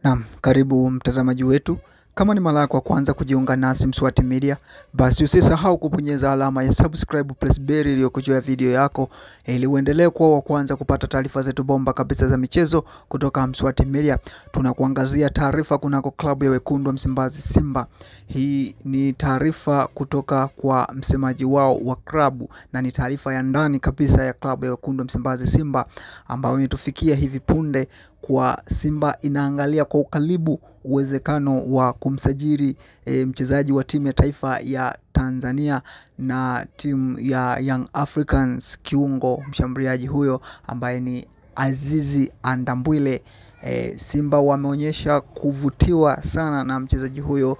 Naam, karibu mtazamaji wetu. Kama ni mara yako ya kwanza kujiunga nasi Mswati Media, basi usisahau kubonyeza alama ya subscribe plus bell iliyoko juu ya video yako ili uendelee kuwa wa kwanza kupata taarifa zetu bomba kabisa za michezo kutoka Mswati Media. Tunakuangazia taarifa kunako klabu ya wekundu wa Msimbazi Simba. Hii ni taarifa kutoka kwa msemaji wao wa klabu na ni taarifa ya ndani kabisa ya klabu ya wekundu wa Msimbazi Simba ambayo imetufikia hivi punde kwa Simba inaangalia kwa ukaribu uwezekano wa kumsajili mchezaji wa timu ya taifa ya Tanzania na timu ya Young Africans, kiungo mshambuliaji huyo ambaye ni Azizi Andambwile. Simba wameonyesha kuvutiwa sana na mchezaji huyo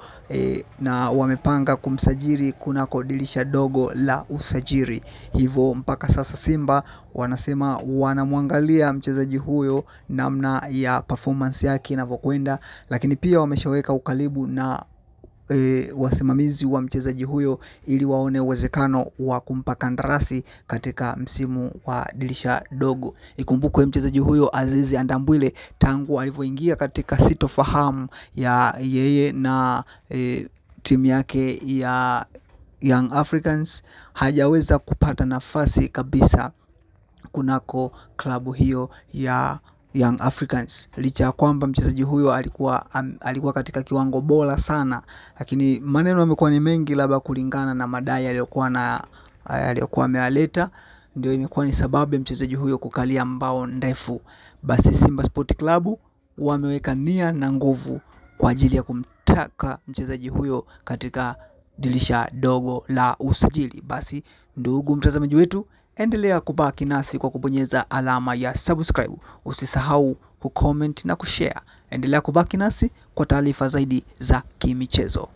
na wamepanga kumsajili kunako dirisha dogo la usajili. Hivyo mpaka sasa Simba wanasema wanamwangalia mchezaji huyo namna ya performance yake inavyokwenda, lakini pia wameshaweka ukaribu na wasimamizi wa mchezaji huyo ili waone uwezekano wa kumpa kandarasi katika msimu wa dirisha dogo. Ikumbukwe mchezaji huyo Azizi Andambwile tangu alivyoingia katika sitofahamu ya yeye na timu yake ya Young Africans hajaweza kupata nafasi kabisa kunako klabu hiyo ya Young Africans, licha ya kwamba mchezaji huyo alikuwa katika kiwango bora sana, lakini maneno yamekuwa ni mengi, labda kulingana na madai aliyokuwa amealeta, ndio imekuwa ni sababu ya mchezaji huyo kukalia mbao ndefu. Basi Simba Sport Club wameweka nia na nguvu kwa ajili ya kumtaka mchezaji huyo katika dirisha dogo la usajili. Basi ndugu mtazamaji wetu, endelea kubaki nasi kwa kubonyeza alama ya subscribe. Usisahau kucomment na kushare. Endelea kubaki nasi kwa taarifa zaidi za kimichezo.